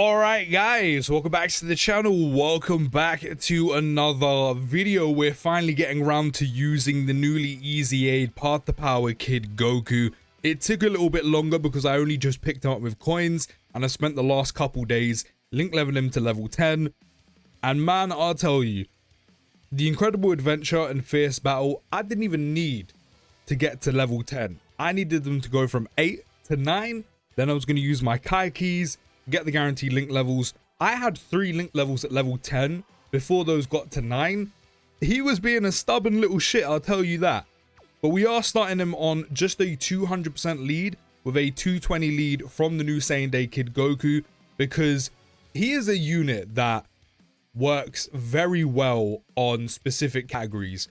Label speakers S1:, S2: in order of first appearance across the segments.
S1: Alright guys, welcome back to the channel. Welcome back to another video. We're finally getting around to using the newly EZA'd Path to Power Kid Goku. It took a little bit longer because I only just picked him up with coins and I spent the last couple days link leveling him to level 10. And man, I'll tell you, the incredible adventure and fierce battle, I didn't even need to get to level 10. I needed them to go from 8 to 9. Then I was going to use my Kai keys, get the guaranteed link levels. I had 3 link levels at level 10 before those got to 9. He was being a stubborn little shit, I'll tell you that. But we are starting him on just a 200% lead with a 220 lead from the new Same Day Kid Goku, because he is a unit that works very well on specific categories.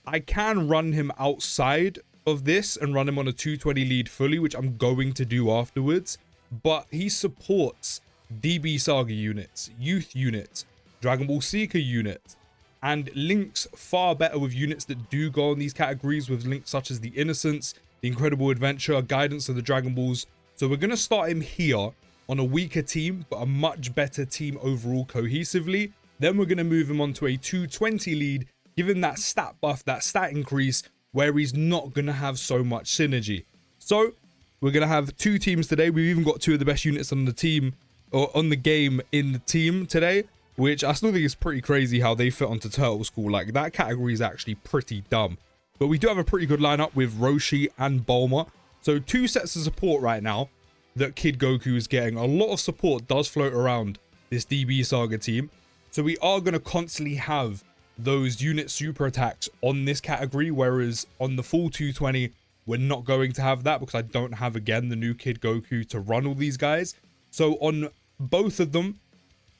S1: I can run him outside of this and run him on a 220 lead fully, which I'm going to do afterwards. But he supports DB Saga units, Youth units, Dragon Ball Seeker units, and links far better with units that do go on these categories, with links such as the Innocence, the Incredible Adventure, Guidance of the Dragon Balls. So we're going to start him here on a weaker team, but a much better team overall cohesively. Then we're going to move him onto a 220 lead, give him that stat buff, that stat increase, where he's not going to have so much synergy. So we're going to have 2 teams today. We've even got 2 of the best units on the team, or on the game in the team today, which I still think is pretty crazy how they fit onto Turtle School. Like, that category is actually pretty dumb. But we do have a pretty good lineup with Roshi and Bulma. So 2 sets of support right now that Kid Goku is getting. A lot of support does float around this DB Saga team. So we are going to constantly have those unit super attacks on this category, whereas on the full 220, we're not going to have that because I don't have, again, the new Kid Goku to run all these guys. So on both of them,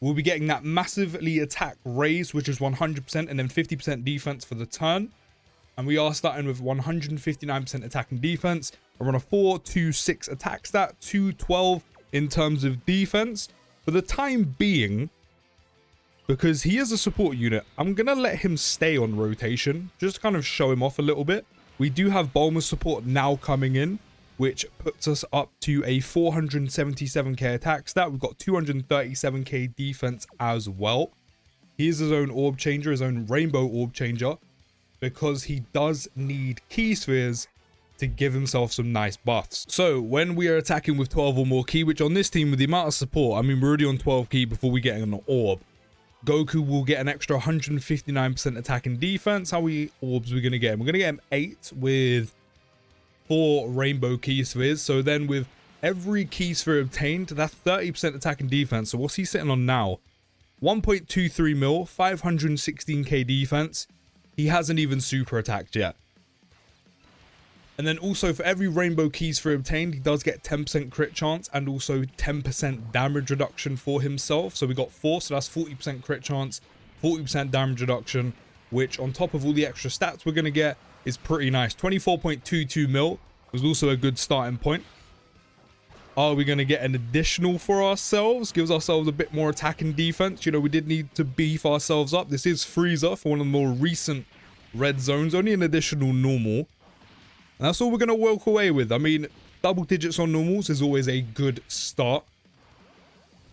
S1: we'll be getting that massively attack raise, which is 100% and then 50% defense for the turn. And we are starting with 159% attack and defense. We're on a 4-2-6 attack stat, 212 in terms of defense. For the time being, because he is a support unit, I'm going to let him stay on rotation, just to kind of show him off a little bit. We do have Bulma's support now coming in, which puts us up to a 477k attack stat. We've got 237k defense as well. He is his own orb changer, his own rainbow orb changer, because he does need key spheres to give himself some nice buffs. So when we are attacking with 12 or more key, which on this team with the amount of support, I mean, we're already on 12 key before we get an orb. Goku will get an extra 159% attack and defense. How many orbs we're going to get him? We're going to get him 8 with 4 rainbow key spheres. So then with every key sphere obtained, that's 30% attack and defense. So what's he sitting on now? 1.23 mil, 516k defense. He hasn't even super attacked yet. And then also for every rainbow key sphere obtained, he does get 10% crit chance and also 10% damage reduction for himself. So we got 4, so that's 40% crit chance, 40% damage reduction, which on top of all the extra stats we're going to get is pretty nice. 24.22 mil was also a good starting point. Are we going to get an additional for ourselves? Gives ourselves a bit more attack and defense. You know, we did need to beef ourselves up. This is Frieza for one of the more recent red zones. Only an additional normal. And that's all we're going to walk away with. I mean, double digits on normals is always a good start.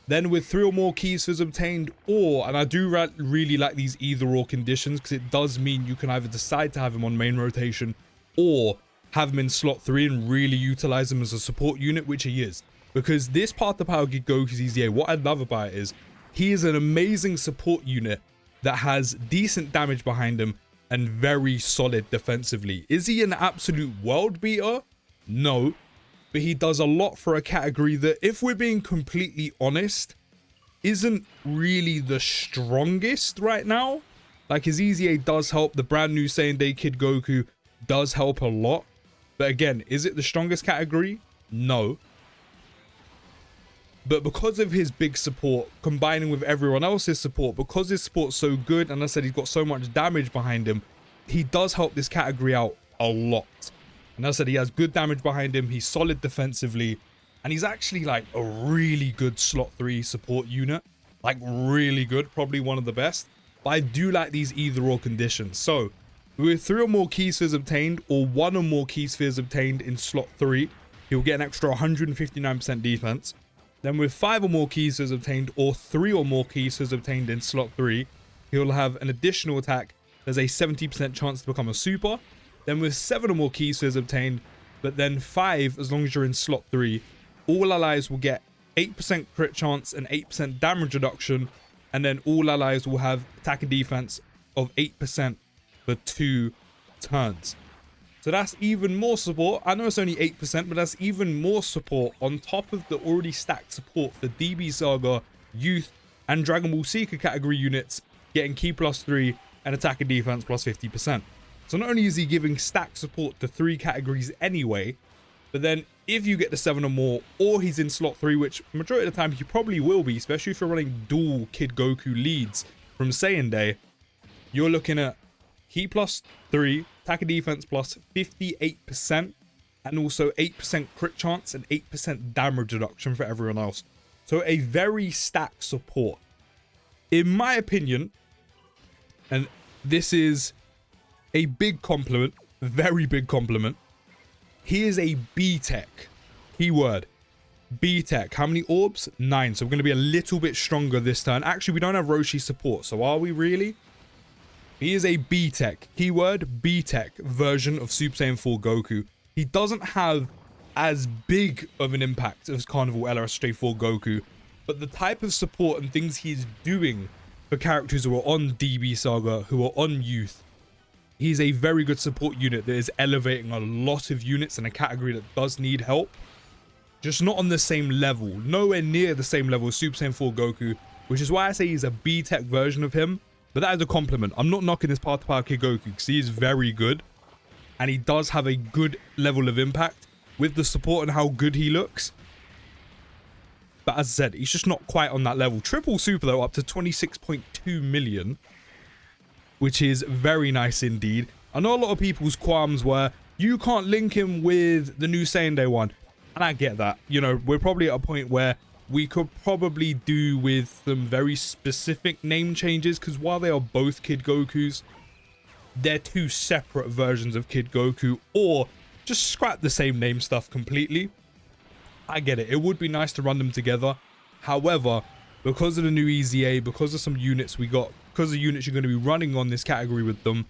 S1: Then with 3 or more key spheres obtained, or, and I do really like these either or conditions, because it does mean you can either decide to have him on main rotation or have him in slot 3 and really utilize him as a support unit, which he is. Because this Path to Power Kid Goku's EZA, what I love about it is he is an amazing support unit that has decent damage behind him and very solid defensively. Is he an absolute world beater? No. But he does a lot for a category that, if we're being completely honest, isn't really the strongest right now. Like, his EZA does help. The brand new Same Day Kid Goku does help a lot. But again, is it the strongest category? No. But because of his big support, combining with everyone else's support, because his support's so good, and I said he's got so much damage behind him, he does help this category out a lot. And as I said, he has good damage behind him, he's solid defensively, and he's actually like a really good slot 3 support unit. Like, really good, probably one of the best. But I do like these either or conditions. So, with 3 or more key spheres obtained, or 1 or more key spheres obtained in slot 3, he'll get an extra 159% defense. Then with 5 or more keys obtained, or 3 or more keys obtained in slot 3, he'll have an additional attack. There's a 70% chance to become a super. Then with 7 or more keys obtained, but then 5 as long as you're in slot 3, all allies will get 8% crit chance and 8% damage reduction. And then all allies will have attack and defense of 8% for 2 turns. So that's even more support. I know it's only 8%, but that's even more support on top of the already stacked support for DB Saga, Youth, and Dragon Ball Seeker category units getting key +3 and attack and defense +50%. So not only is he giving stacked support to 3 categories anyway, but then if you get the 7 or more, or he's in slot 3, which majority of the time he probably will be, especially if you're running dual Kid Goku leads from Saiyan Day, you're looking at key +3, attack and defense +58%, and also 8% crit chance and 8% damage reduction for everyone else. So a very stacked support. In my opinion, and this is a big compliment, very big compliment, he is a B-Tech. Keyword, B-Tech. How many orbs? 9. So we're going to be a little bit stronger this turn. Actually, we don't have Roshi support, so are we really? He is a B-Tech, keyword B-Tech version of Super Saiyan 4 Goku. He doesn't have as big of an impact as Carnival LRS 4 Goku, but the type of support and things he's doing for characters who are on DB Saga, who are on Youth, he's a very good support unit that is elevating a lot of units in a category that does need help. Just not on the same level, nowhere near the same level as Super Saiyan 4 Goku, which is why I say he's a B-Tech version of him. But that is a compliment. I'm not knocking this Path to Power Kid Goku because he is very good. And he does have a good level of impact with the support and how good he looks. But as I said, he's just not quite on that level. Triple Super though, up to 26.2 million. Which is very nice indeed. I know a lot of people's qualms were, you can't link him with the new Saiyan Day one. And I get that. You know, we're probably at a point where we could probably do with some very specific name changes, because while they are both Kid Gokus, they're 2 separate versions of Kid Goku, or just scrap the same name stuff completely. I get it. It would be nice to run them together. However, because of the new EZA, because of some units we got, because of units you're going to be running on this category with them,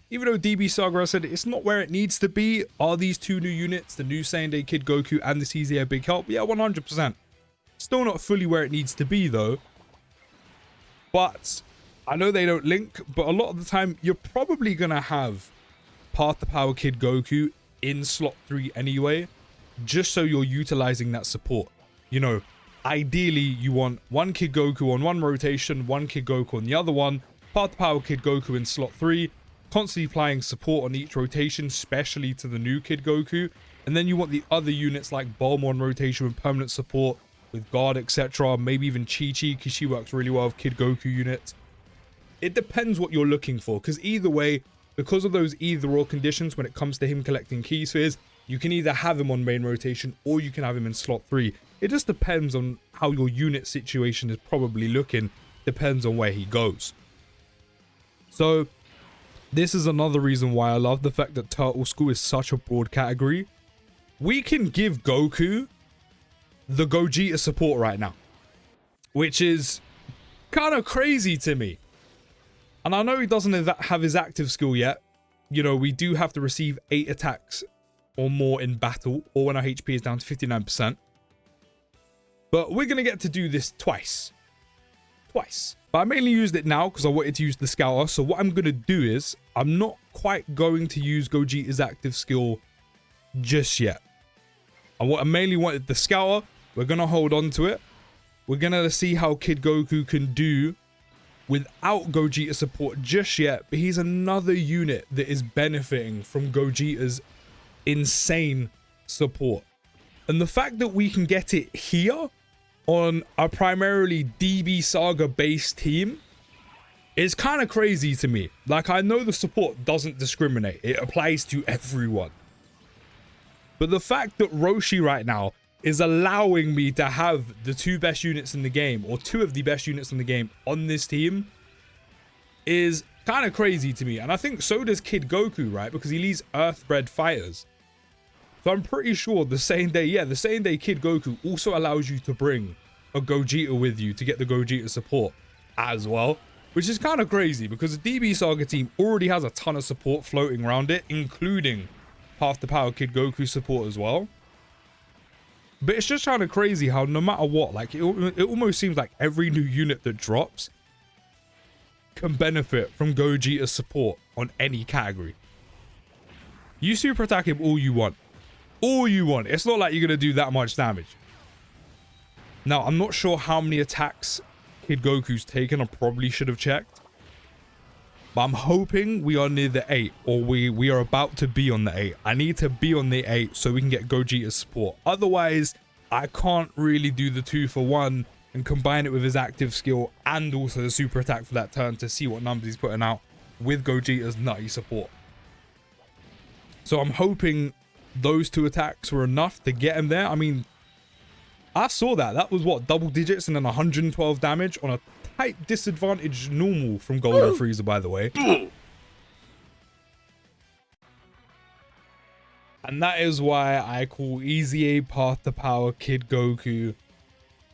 S1: even though DB Saga, I said it's not where it needs to be, are these 2 new units, the new Saiyan Day Kid Goku and this EZA, a big help? Yeah, 100%. Still not fully where it needs to be though. But I know they don't link, but a lot of the time you're probably going to have Path to Power Kid Goku in slot 3 anyway, just so you're utilizing that support. You know, ideally you want 1 Kid Goku on 1 rotation, 1 Kid Goku on the other one, Path to Power Kid Goku in slot 3, constantly applying support on each rotation, especially to the new Kid Goku. And then you want the other units like Bulma on rotation with permanent support, with guard, etc. Maybe even Chi-Chi, because she works really well with Kid Goku units. It depends what you're looking for, because either way, because of those either or conditions when it comes to him collecting key spheres, you can either have him on main rotation or you can have him in slot 3. It just depends on how your unit situation is probably looking, depends on where he goes. So this is another reason why I love the fact that Turtle School is such a broad category. We can give Goku the Gogeta support right now, which is kind of crazy to me. And I know he doesn't have his active skill yet. You know, we do have to receive 8 attacks or more in battle, or when our HP is down to 59%. But we're going to get to do this twice. But I mainly used it now because I wanted to use the Scouter. So what I'm going to do is, I'm not quite going to use Gogeta's active skill just yet. I mainly wanted the Scouter. We're going to hold on to it. We're going to see how Kid Goku can do without Gogeta support just yet. But he's another unit that is benefiting from Gogeta's insane support. And the fact that we can get it here on a primarily DB Saga based team is kind of crazy to me. Like, I know the support doesn't discriminate. It applies to everyone. But the fact that Roshi right now is allowing me to have the 2 best units in the game, or 2 of the best units in the game on this team, is kind of crazy to me. And I think so does Kid Goku, right? Because he leads Earthbred fighters. So I'm pretty sure the same day, yeah, the same day Kid Goku also allows you to bring a Gogeta with you to get the Gogeta support as well, which is kind of crazy because the DB Saga team already has a ton of support floating around it, including half the power Kid Goku support as well. But it's just kind of crazy how no matter what, like it almost seems like every new unit that drops can benefit from Gogeta's support on any category. You super attack him all you want. All you want. It's not like you're going to do that much damage. Now, I'm not sure how many attacks Kid Goku's taken. I probably should have checked. But I'm hoping we are near the 8, or we are about to be on the 8. I need to be on the 8 so we can get Gogeta's support. Otherwise, I can't really do the 2-for-1 and combine it with his active skill and also the super attack for that turn to see what numbers he's putting out with Gogeta's nutty support. So I'm hoping those 2 attacks were enough to get him there. I mean, I saw that. That was what, double digits and then 112 damage on a type disadvantage normal from Golden Frieza, by the way. And that is why I call EZA Path to Power Kid Goku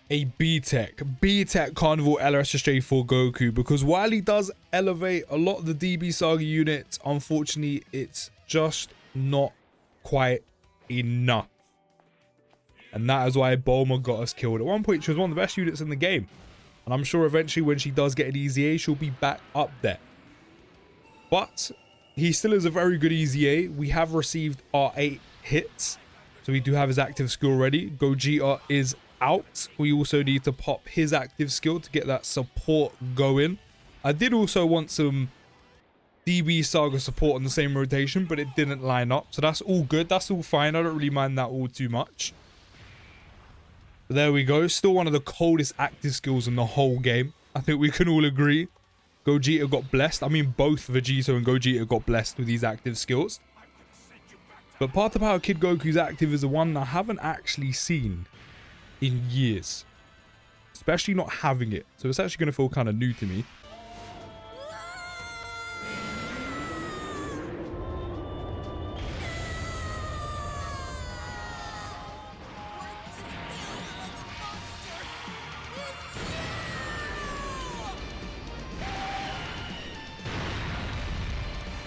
S1: a B-Tech. B-Tech Carnival LSSJ for Goku, because while he does elevate a lot of the DB Saga units, unfortunately, it's just not quite enough. And that is why Bulma got us killed. At one point, she was one of the best units in the game. And I'm sure eventually when she does get an EZA, she'll be back up there. But he still is a very good EZA. We have received our 8 hits. So we do have his active skill ready. Gogeta is out. We also need to pop his active skill to get that support going. I did also want some DB Saga support on the same rotation, but it didn't line up. So that's all good. That's all fine. I don't really mind that all too much. But there we go. Still one of the coldest active skills in the whole game. I think we can all agree. Gogeta got blessed. I mean, both Vegeta and Gogeta got blessed with these active skills. But Path to Power Kid Goku's active is the one I haven't actually seen in years. Especially not having it. So it's actually going to feel kind of new to me.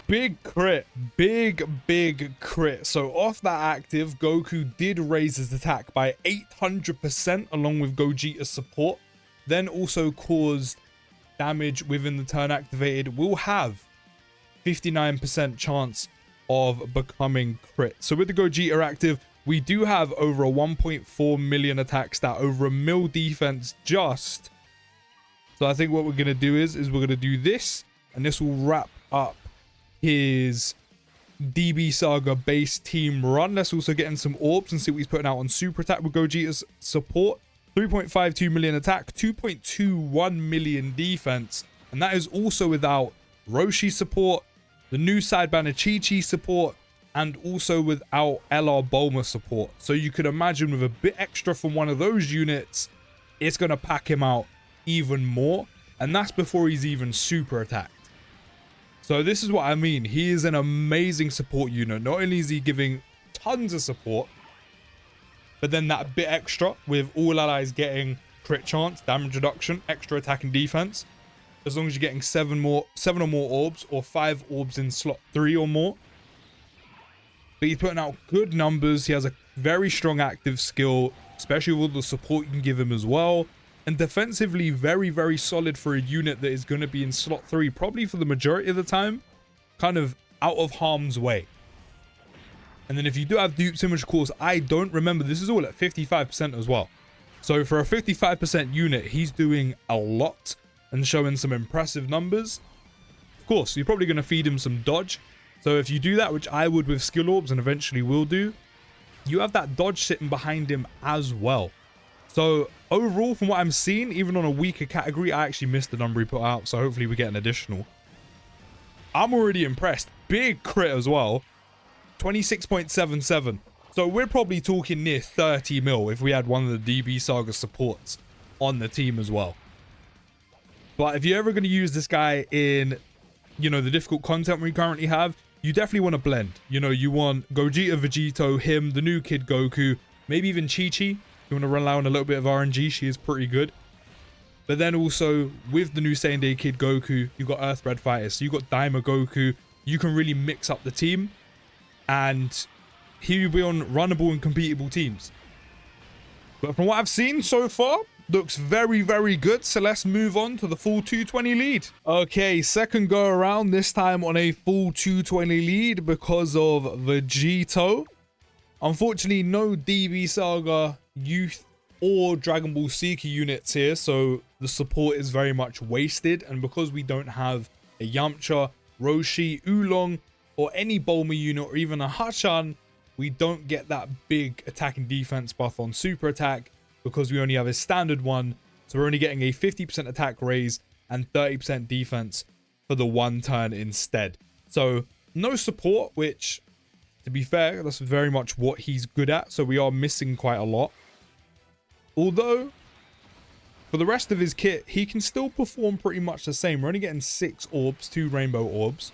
S1: Big crit, big crit. So off that active, Goku did raise his attack by 800% along with Gogeta's support, then also caused damage within the turn activated. Will have 59% chance of becoming crit. So with the Gogeta active, we do have over a 1.4 million attack stat, over a mil defense just. So I think what we're going to do is we're going to do this, and this will wrap up his DB Saga base team run. Let's also get in some orbs and see what he's putting out on super attack with Gogeta's support. 3.52 million attack, 2.21 million defense, and that is also without Roshi support, the new side banner Chi-Chi support, and also without LR Bulma support. So you could imagine with a bit extra from one of those units, it's going to pack him out even more, and that's before he's even super attacked. So this is what I mean. He is an amazing support unit. Not only is he giving tons of support, but then that bit extra with all allies getting crit chance, damage reduction, extra attack and defense. As long as you're getting 7 or more orbs, or 5 orbs in slot 3 or more. But he's putting out good numbers. He has a very strong active skill, especially with all the support you can give him as well. And defensively, very solid for a unit that is going to be in slot 3, probably for the majority of the time, kind of out of harm's way. And then if you do have dupes, image cores, I don't remember, this is all at 55% as well. So for a 55% unit, he's doing a lot and showing some impressive numbers. Of course, you're probably going to feed him some dodge. So if you do that, which I would with skill orbs and eventually will do, you have that dodge sitting behind him as well. So overall, from what I'm seeing, even on a weaker category, I actually missed the number he put out. So hopefully we get an additional. I'm already impressed. Big crit as well. 26.77. So we're probably talking near 30 mil if we had one of the DB Saga supports on the team as well. But if you're ever going to use this guy in, you know, the difficult content we currently have, you definitely want to blend. You know, you want Gogeta, Vegito, him, the new Kid Goku, maybe even Chi-Chi. You want to rely on a little bit of RNG. She is pretty good. But then also, with the new same day Kid Goku, you've got Earthbred Fighters. So you've got Daima Goku. You can really mix up the team. And here you'll be on runnable and competable teams. But from what I've seen so far, looks very, very good. So let's move on to the full 220 lead. Okay, second go around, this time on a full 220 lead because of Vegito. Unfortunately, no DB Saga Youth or Dragon Ball Seeker units here, so the support is very much wasted. And because we don't have a Yamcha, Roshi, Oolong, or any Bulma unit, or even a Hachan, we don't get that big attack and defense buff on super attack because we only have a standard one. So we're only getting a 50% attack raise and 30% defense for the one turn instead. So no support, which, to be fair, that's very much what he's good at. So we are missing quite a lot. Although, for the rest of his kit, he can still perform pretty much the same. We're only getting 6 orbs, 2 rainbow orbs.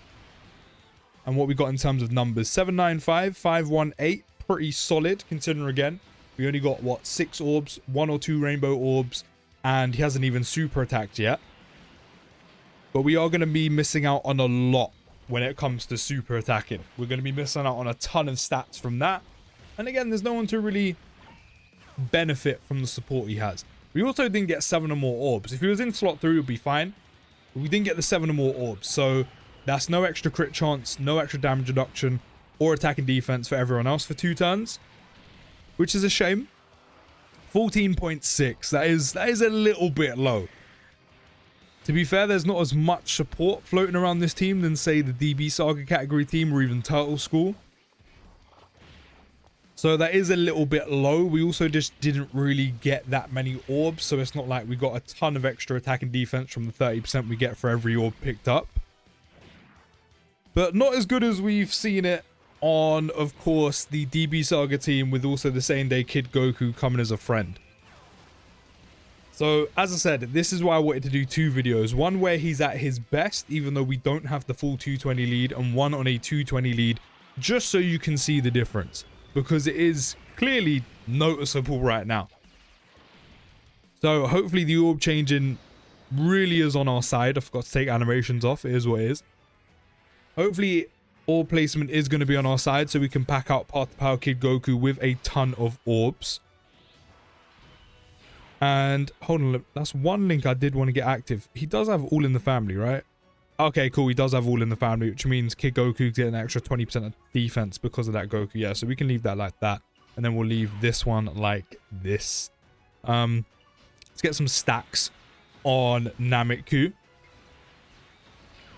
S1: And what we got in terms of numbers, 795, 518, pretty solid, considering, again, we only got, what, 6 orbs, 1 or 2 rainbow orbs, and he hasn't even super attacked yet. But we are going to be missing out on a lot when it comes to super attacking. We're going to be missing out on a ton of stats from that. And again, there's no one to really benefit from the support he has. We also didn't get 7 or more orbs. If he was in slot 3, it would be fine. But we didn't get the 7 or more orbs. So that's no extra crit chance, no extra damage reduction, or attack and defense for everyone else for 2 turns. Which is a shame. 14.6. That is a little bit low. To be fair, there's not as much support floating around this team than, say, the DB Saga category team or even Turtle School. So that is a little bit low. We also just didn't really get that many orbs. So it's not like we got a ton of extra attack and defense from the 30% we get for every orb picked up. But not as good as we've seen it on, of course, the DB Saga team with also the same day Kid Goku coming as a friend. So, as I said, this is why I wanted to do 2 videos. One where he's at his best, even though we don't have the full 220 lead, and one on a 220 lead, just so you can see the difference. Because it is clearly noticeable right now. So, hopefully the orb changing really is on our side. I forgot to take animations off. It is what it is. Hopefully, orb placement is going to be on our side, so we can pack out Path to Power Kid Goku with a ton of orbs. And hold on, that's one link I did want to get active. He does have all in the family, right? Okay, cool. He does have all in the family, which means Kid Goku get an extra 20% of defense because of that Goku. Yeah, so we can leave that like that. And then we'll leave this one like this. Let's get some stacks on Nameku.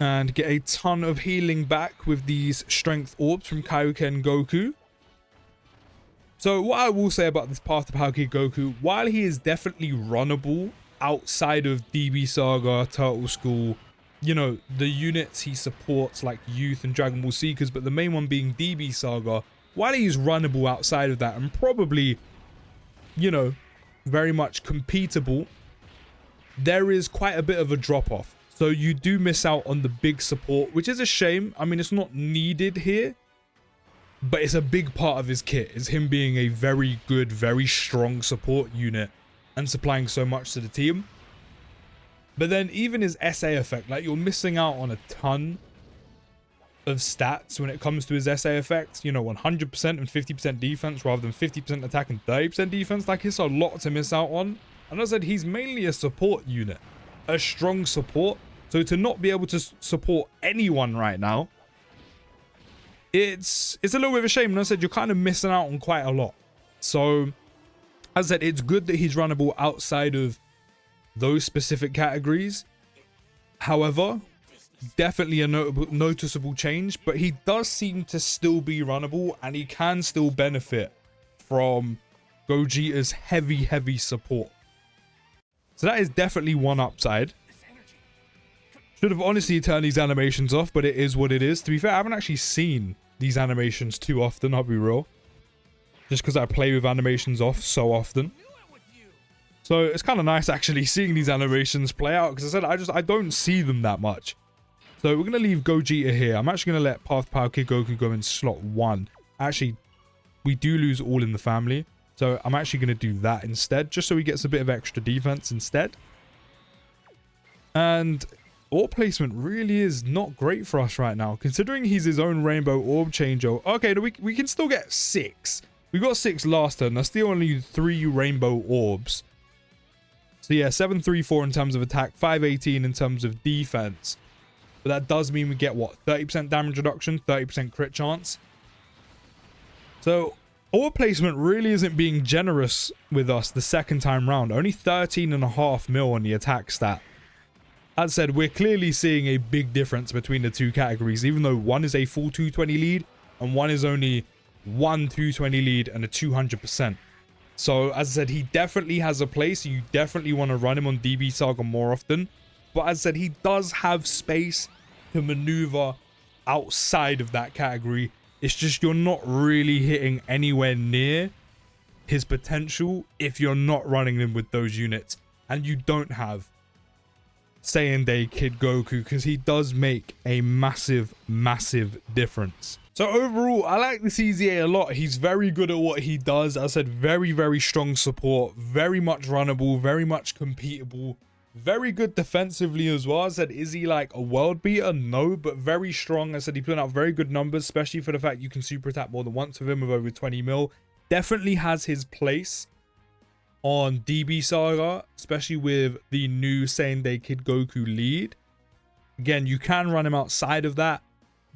S1: And get a ton of healing back with these strength orbs from Kaioken Goku. So what I will say about this Path to Power Kid Goku, while he is definitely runnable outside of DB Saga, Turtle School, you know, the units he supports like Youth and Dragon Ball Seekers, but the main one being DB Saga, while he's runnable outside of that and probably, you know, very much competable, there is quite a bit of a drop-off. So you do miss out on the big support, which is a shame. I mean, it's not needed here. But it's a big part of his kit, is him being a very good, very strong support unit and supplying so much to the team. But then even his SA effect, like you're missing out on a ton of stats when it comes to his SA effect. You know, 100% and 50% defense rather than 50% attack and 30% defense. Like, it's a lot to miss out on. And as I said, he's mainly a support unit, a strong support. So to not be able to support anyone right now, it's a little bit of a shame. And I said, you're kind of missing out on quite a lot. So, as I said, it's good that he's runnable outside of those specific categories. However, definitely a noticeable change. But he does seem to still be runnable. And he can still benefit from Gogeta's heavy support. So that is definitely one upside. Should have honestly turned these animations off, but it is what it is. To be fair, I haven't actually seen these animations too often, I'll be real. Just because I play with animations off so often. So it's kind of nice actually seeing these animations play out, because I said I don't see them that much. So we're going to leave Gogeta here. I'm actually going to let Path Power Kid Goku go in slot 1. Actually, we do lose All in the Family. So I'm actually going to do that instead, just so he gets a bit of extra defense instead. And orb placement really is not great for us right now, considering he's his own rainbow orb changer. Okay, we can still get 6. We got 6 last turn. That's still only 3 rainbow orbs. So yeah, 734 in terms of attack, 518 in terms of defense. But that does mean we get, what, 30% damage reduction, 30% crit chance. So orb placement really isn't being generous with us the second time round. Only 13.5 mil on the attack stat. As said, we're clearly seeing a big difference between the two categories, even though one is a full 220 lead and one is only 1 220 lead and a 200%. So as I said, he definitely has a place. You definitely want to run him on DB Saga more often. But as I said, he does have space to maneuver outside of that category. It's just you're not really hitting anywhere near his potential if you're not running him with those units. And you don't have Saiyan Day Kid Goku, because he does make a massive difference. So overall, I like this EZA a lot. He's very good at what he does. As I said, very strong support, very much runnable, very much competable, very good defensively as well. I said, is he like a world beater? No, but very strong. I said, he put out very good numbers, especially for the fact you can super attack more than once with him with over 20 mil. Definitely has his place on DB Saga, especially with the new Saiyan Day Kid Goku lead. Again, you can run him outside of that,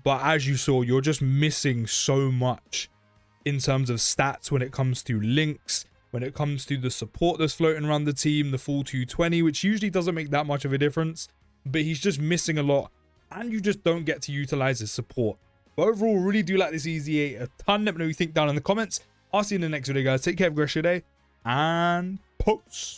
S1: but as you saw, you're just missing so much in terms of stats when it comes to links, when it comes to the support that's floating around the team, the full 220, which usually doesn't make that much of a difference, but he's just missing a lot, and you just don't get to utilize his support. But overall, really do like this EZA a ton. Let me know what you think down in the comments. I'll see you in the next video, guys. Take care, have a great day, and post.